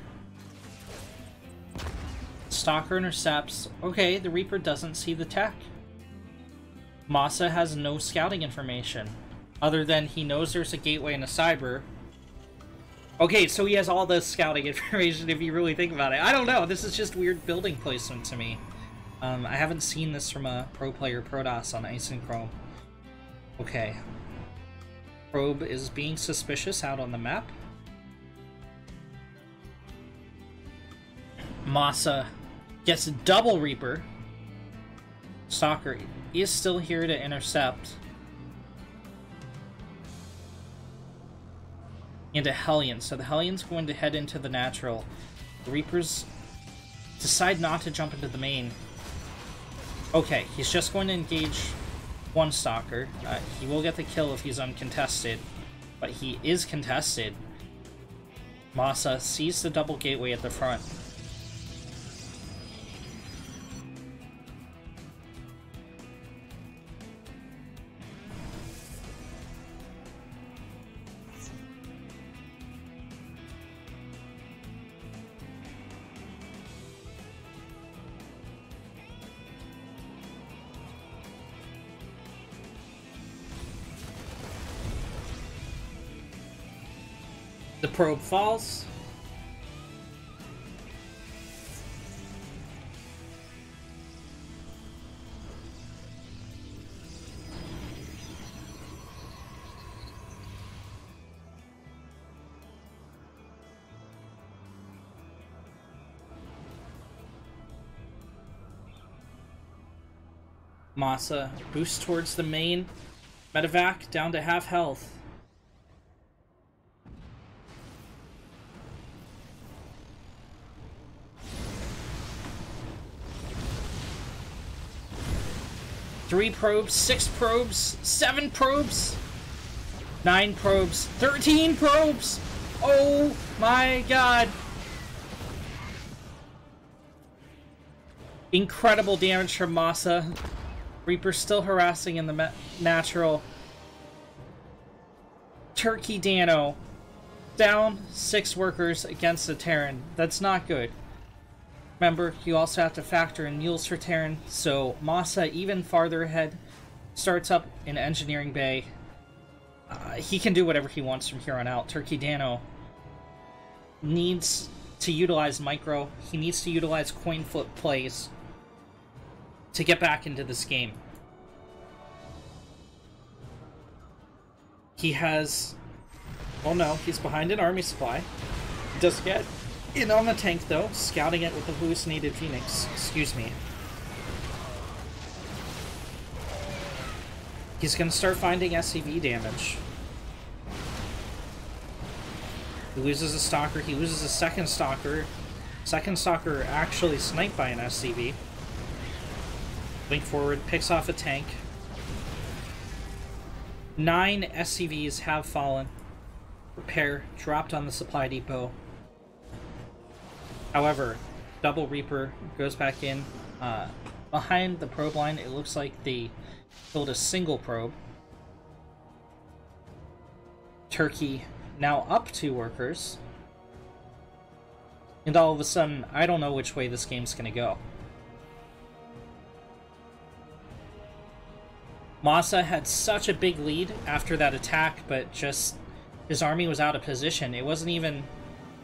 Stalker intercepts. Okay, the Reaper doesn't see the tech. Masa has no scouting information, other than he knows there's a gateway and a cyber. Okay, so he has all the scouting information if you really think about it. I don't know, this is just weird building placement to me. I haven't seen this from a pro player Protoss on Ice and Chrome. Okay. Probe is being suspicious out on the map. Masa gets a double Reaper. Stalker is still here to intercept. And a Hellion. So the Hellion's going to head into the natural. The Reapers decide not to jump into the main. Okay, he's just going to engage one Stalker. He will get the kill if he's uncontested, but he is contested. Masa sees the double gateway at the front. The probe falls. Masa boosts towards the main. Medevac down to half health. Three probes, 6 probes, 7 probes, 9 probes, 13 probes! Oh my god! Incredible damage from Masa. Reaper still harassing in the natural. Turkey Dano down 6 workers against the Terran. That's not good. Remember, you also have to factor in mules for Terran, so Masa, even farther ahead, starts up in Engineering Bay. He can do whatever he wants from here on out. Turkey Dano needs to utilize micro. He needs to utilize coin flip plays to get back into this game. He has... Oh no, he's behind an army supply. He does get in on the tank though, scouting it with the hallucinated Phoenix. Excuse me. He's gonna start finding SCV damage. He loses a stalker, he loses a second stalker. Second stalker actually sniped by an SCV. Blink forward, picks off a tank. 9 SCVs have fallen. Repair dropped on the supply depot. However, Double Reaper goes back in. Behind the probe line, it looks like they killed a single probe. Turkey now up 2 workers. And all of a sudden, I don't know which way this game's gonna go. Masa had such a big lead after that attack, but just his army was out of position. It wasn't even...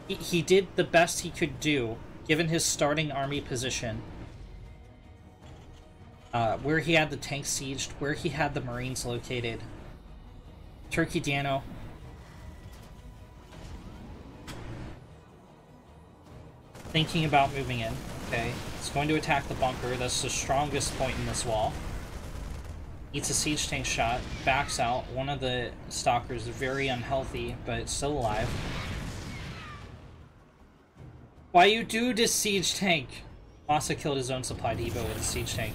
He did the best he could do, given his starting army position. Where he had the tank sieged, where he had the Marines located. Turkey Dano. Thinking about moving in. Okay, it's going to attack the bunker. That's the strongest point in this wall. Eats a siege tank shot, backs out. One of the stalkers is very unhealthy, but still alive. Why you do this siege tank? Masa killed his own supply depot with a siege tank.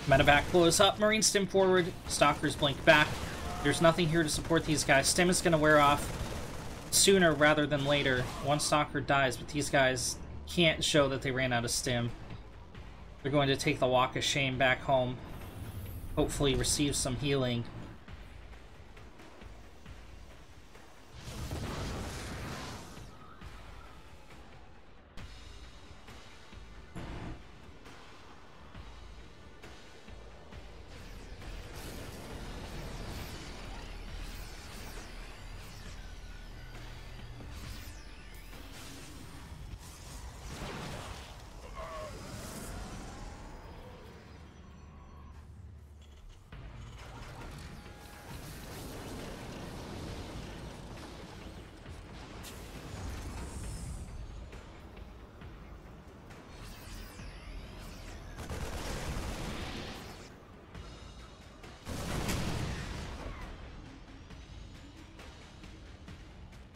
Medevac blows up, Marine stim forward, Stalkers blink back. There's nothing here to support these guys. Stim is going to wear off sooner rather than later. One Stalker dies, but these guys can't show that they ran out of stim. They're going to take the walk of shame back home. Hopefully receive some healing.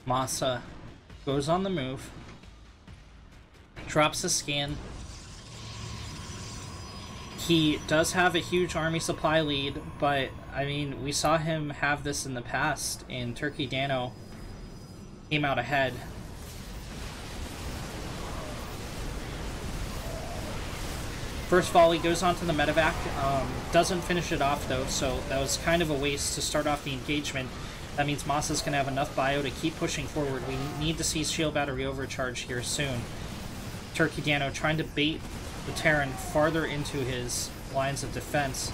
Masa goes on the move, drops a scan. He does have a huge army supply lead, but, I mean, we saw him have this in the past, and Turkey Dano came out ahead. First volley goes onto the medevac, doesn't finish it off though, so that was kind of a waste to start off the engagement. That means Masa's going to have enough bio to keep pushing forward. We need to see shield battery overcharge here soon. Turkey Dano trying to bait the Terran farther into his lines of defense.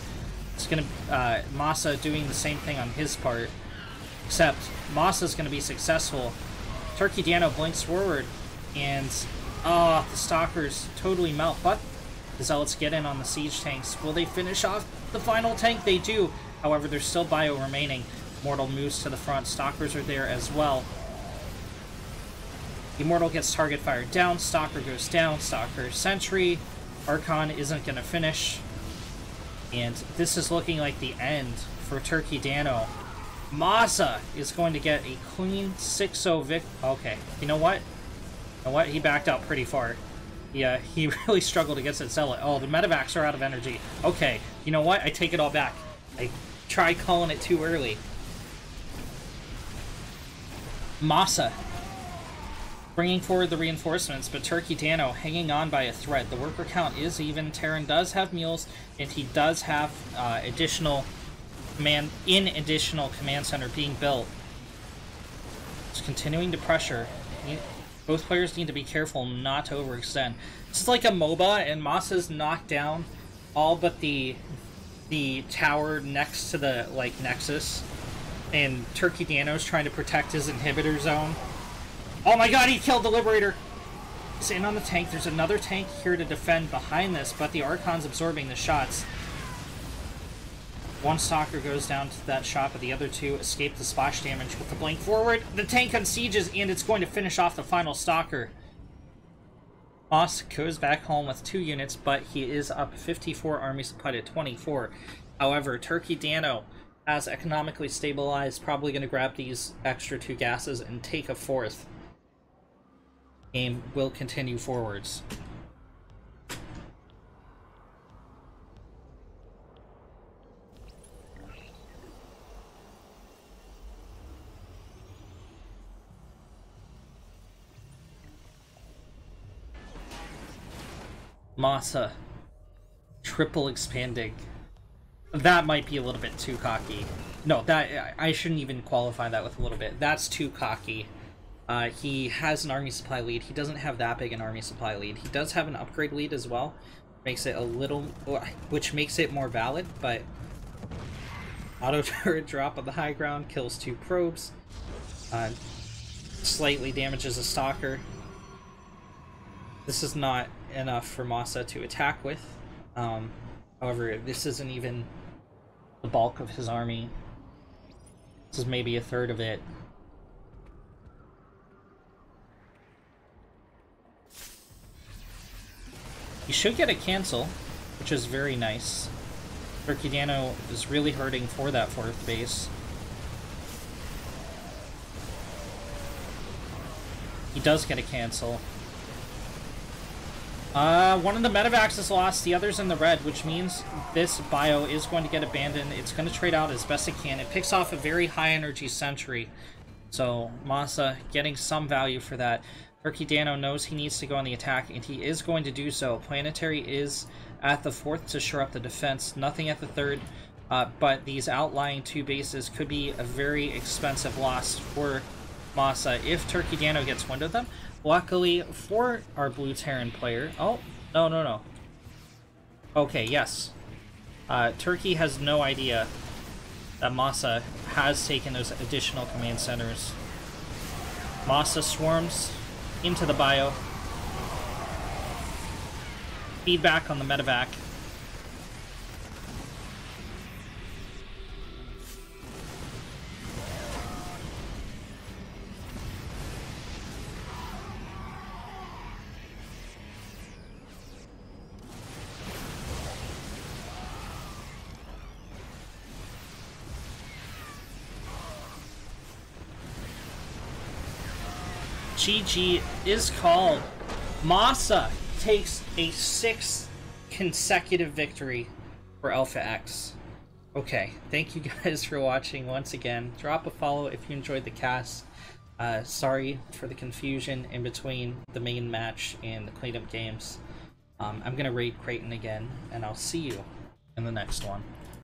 It's going to Masa doing the same thing on his part, except Masa's going to be successful. Turkey Dano blinks forward, and the Stalkers totally melt, but the Zealots get in on the siege tanks. Will they finish off the final tank? They do. However, there's still bio remaining. Immortal moves to the front. Stalkers are there as well. Immortal gets target fired down. Stalker goes down. Stalker sentry. Archon isn't going to finish. And this is looking like the end for Turkey Dano. Masa is going to get a clean 6-0 victory. Okay, you know what? You know what? He backed out pretty far. Yeah, he really struggled against that Zealot. Oh, the medevacs are out of energy. Okay, you know what? I take it all back. I tried calling it too early. Masa bringing forward the reinforcements, but Turkey Dano hanging on by a thread. The worker count is even. Terran does have mules, and he does have additional command center being built. Just continuing to pressure. Both players need to be careful not to overextend. This is like a MOBA, and Masa's knocked down all but the tower next to the nexus, and Turkey Dano's trying to protect his inhibitor zone. Oh my god, he killed the Liberator! He's in on the tank. There's another tank here to defend behind this, but the Archon's absorbing the shots. One Stalker goes down to that shot, but the other two escape the splash damage with the blink forward. The tank unsieges, and it's going to finish off the final Stalker. Moss goes back home with 2 units, but he is up 54 army supply to 24. However, Turkey Dano has economically stabilized, probably going to grab these extra 2 gases and take a 4th. Game will continue forwards. Masa. Triple expanding. That might be a little bit too cocky. No, that I shouldn't even qualify that with a little bit. That's too cocky. He has an army supply lead. He doesn't have that big an army supply lead. He does have an upgrade lead as well. Makes it a little... which makes it more valid, but... Auto turret drop on the high ground. Kills 2 probes. Slightly damages a Stalker. This is not enough for Masa to attack with. However, this isn't even the bulk of his army. This is maybe a third of it. He should get a cancel, which is very nice. Turkey Dano is really hurting for that 4th base. He does get a cancel. One of the medevacs is lost, the other's in the red, which means this bio is going to get abandoned. It's going to trade out as best it can. It picks off a very high energy sentry, so Masa getting some value for that. Turkey Dano knows he needs to go on the attack, and he is going to do so. Planetary is at the 4th to shore up the defense, nothing at the 3rd, but these outlying 2 bases could be a very expensive loss for Masa if Turkey Dano gets wind of them. Luckily for our blue Terran player... Oh, no. Okay, yes. Turkey has no idea that Masa has taken those additional command centers. Masa swarms into the bio. Feedback on the medevac. GG is called. Masa takes a 6 consecutive victory for AlphaX. Okay, thank you guys for watching once again. Drop a follow if you enjoyed the cast. Sorry for the confusion in between the main match and the cleanup games. I'm gonna raid Creighton again, and I'll see you in the next one.